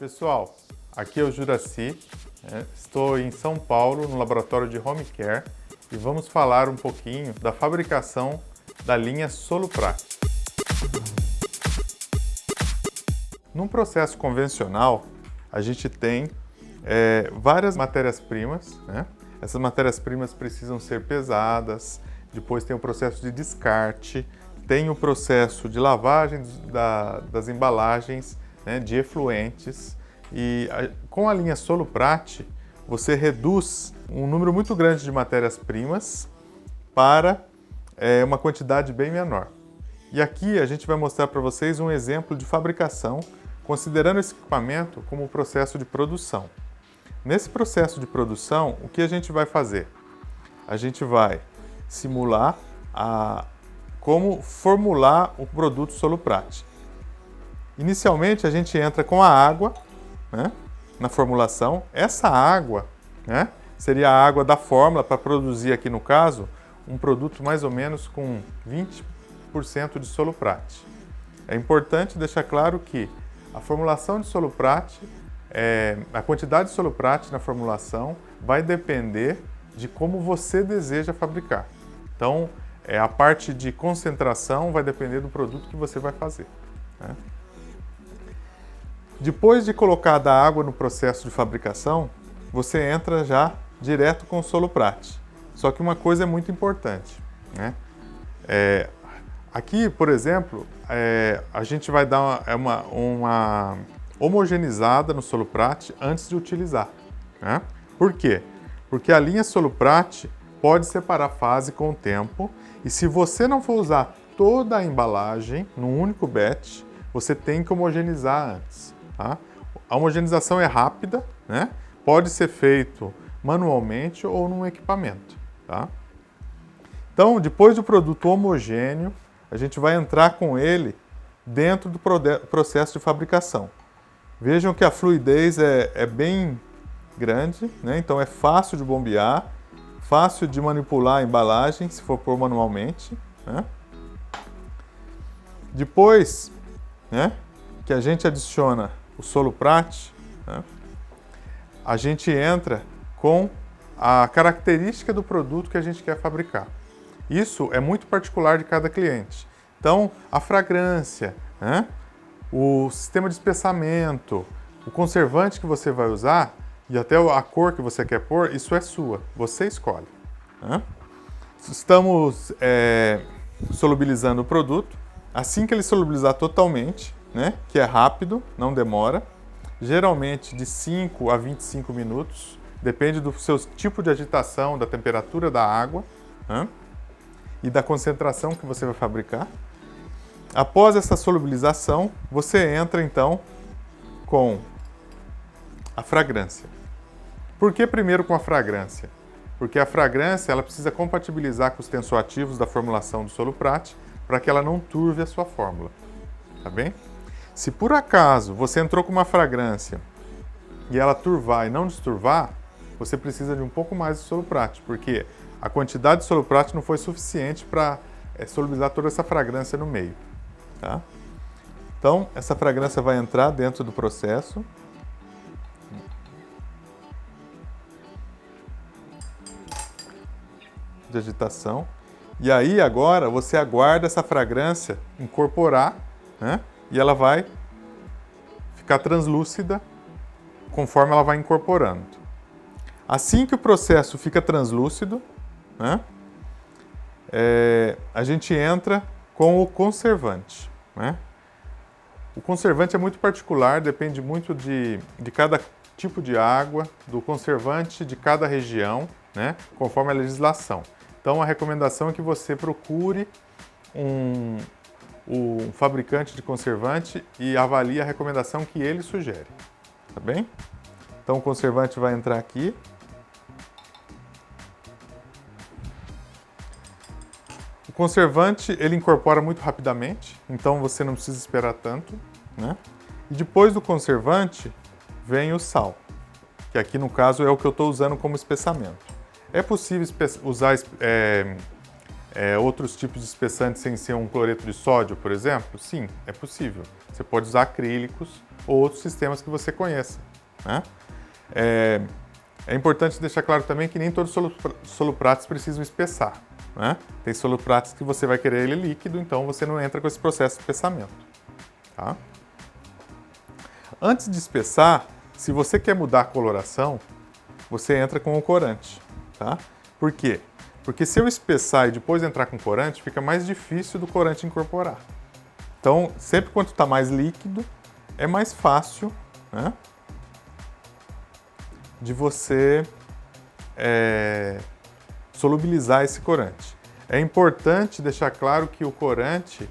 Pessoal, aqui é o Juraci, estou em São Paulo, no laboratório de Home Care, e vamos falar um pouquinho da fabricação da linha Soluprate. Num processo convencional, a gente tem várias matérias-primas, né? Essas matérias-primas precisam ser pesadas, depois tem o processo de descarte, tem o processo de lavagem das embalagens, né, de efluentes, e com a linha Soluprate você reduz um número muito grande de matérias-primas para uma quantidade bem menor. E aqui a gente vai mostrar para vocês um exemplo de fabricação, considerando esse equipamento como um processo de produção. Nesse processo de produção, o que a gente vai fazer? A gente vai simular como formular o produto Soluprate. Inicialmente, a gente entra com a água, né, na formulação. Essa água, né, seria a água da fórmula para produzir, aqui no caso, um produto mais ou menos com 20% de Soluprate. É importante deixar claro que a formulação de Soluprate, a quantidade de Soluprate na formulação vai depender de como você deseja fabricar. Então, a parte de concentração vai depender do produto que você vai fazer, né? Depois de colocada a água no processo de fabricação, você entra já direto com o Soluprate. Só que uma coisa é muito importante, né? Aqui, por exemplo, a gente vai dar uma homogeneizada no Soluprate antes de utilizar, né? Por quê? Porque a linha Soluprate pode separar fase com o tempo, e se você não for usar toda a embalagem num único batch, você tem que homogeneizar antes. Tá? A homogeneização é rápida, né? Pode ser feito manualmente ou num equipamento. Tá? Então, depois do produto homogêneo, a gente vai entrar com ele dentro do processo de fabricação. Vejam que a fluidez é bem grande, né? Então é fácil de bombear, fácil de manipular a embalagem, se for pôr manualmente, né? Depois, né, que a gente adiciona o Soluprate, né, a gente entra com a característica do produto que a gente quer fabricar. Isso é muito particular de cada cliente. Então, a fragrância, né, o sistema de espessamento, o conservante que você vai usar e até a cor que você quer pôr, isso é sua, você escolhe, né? Estamos solubilizando o produto. Assim que ele solubilizar totalmente, né, que é rápido, não demora, geralmente de 5 a 25 minutos, depende do seu tipo de agitação, da temperatura da água, né, e da concentração que você vai fabricar. Após essa solubilização, você entra então com a fragrância. Por que primeiro com a fragrância? Porque a fragrância ela precisa compatibilizar com os tensoativos da formulação do Soluprate para que ela não turve a sua fórmula, tá bem? Se por acaso você entrou com uma fragrância e ela turvar e não desturvar, você precisa de um pouco mais de Soluprate, porque a quantidade de Soluprate não foi suficiente para solubilizar toda essa fragrância no meio, tá? Então, essa fragrância vai entrar dentro do processo. De agitação. E aí agora você aguarda essa fragrância incorporar, né? E ela vai ficar translúcida conforme ela vai incorporando. Assim que o processo fica translúcido, né, a gente entra com o conservante, né? O conservante é muito particular, depende muito de cada tipo de água, do conservante de cada região, né, conforme a legislação. Então, a recomendação é que você procure um fabricante de conservante e avalie a recomendação que ele sugere, tá bem? Então, o conservante vai entrar aqui. O conservante, ele incorpora muito rapidamente, então você não precisa esperar tanto, né? E depois do conservante, vem o sal, que aqui no caso é o que eu estou usando como espessamento. É possível usar outros tipos de espessantes sem ser um cloreto de sódio, por exemplo? Sim, é possível. Você pode usar acrílicos, ou outros sistemas que você conheça, né? É importante deixar claro também que nem todos os soluprates precisam espessar, né? Tem soluprates que você vai querer ele líquido, então você não entra com esse processo de espessamento, tá? Antes de espessar, se você quer mudar a coloração, você entra com o corante, tá? Por quê? Porque se eu espessar e depois entrar com corante, fica mais difícil do corante incorporar. Então, sempre quanto está mais líquido, é mais fácil, né, de você solubilizar esse corante. É importante deixar claro que o corante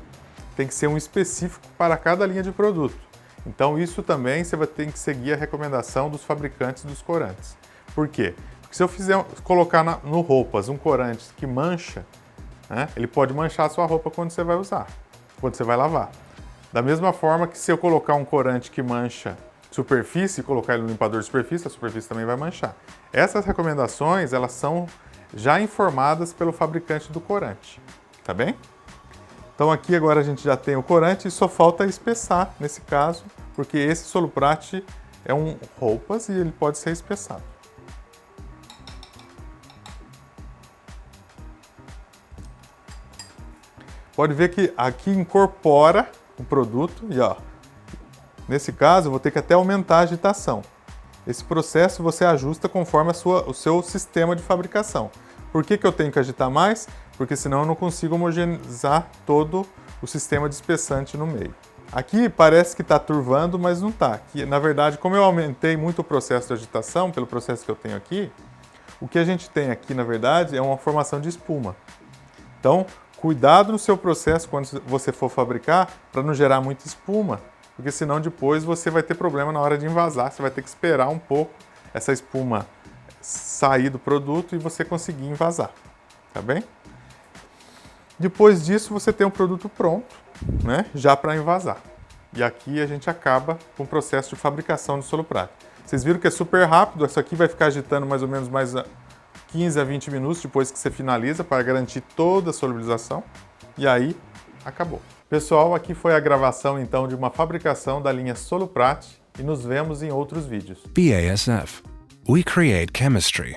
tem que ser um específico para cada linha de produto. Então, isso também você vai ter que seguir a recomendação dos fabricantes dos corantes. Por quê? Porque se eu colocar no roupas um corante que mancha, né, ele pode manchar a sua roupa quando você vai usar, quando você vai lavar. Da mesma forma que se eu colocar um corante que mancha superfície e colocar ele no limpador de superfície, a superfície também vai manchar. Essas recomendações, elas são já informadas pelo fabricante do corante, tá bem? Então aqui agora a gente já tem o corante e só falta espessar nesse caso, porque esse soluprate é um roupas e ele pode ser espessado. Pode ver que aqui incorpora o produto e ó, nesse caso eu vou ter que até aumentar a agitação. Esse processo você ajusta conforme o seu sistema de fabricação. Por que eu tenho que agitar mais? Porque senão eu não consigo homogeneizar todo o sistema de espessante no meio. Aqui parece que está turvando, mas não está. Na verdade, como eu aumentei muito o processo de agitação, pelo processo que eu tenho aqui, o que a gente tem aqui, na verdade, é uma formação de espuma. Então, cuidado no seu processo quando você for fabricar para não gerar muita espuma, porque senão depois você vai ter problema na hora de envasar, você vai ter que esperar um pouco essa espuma sair do produto e você conseguir envasar, tá bem? Depois disso você tem um produto pronto, né, já para envasar. E aqui a gente acaba com o processo de fabricação do soluprate. Vocês viram que é super rápido, isso aqui vai ficar agitando mais ou menos mais 15 a 20 minutos depois que você finaliza para garantir toda a solubilização e aí acabou. Pessoal, aqui foi a gravação então de uma fabricação da linha Soluprate e nos vemos em outros vídeos. BASF. We create chemistry.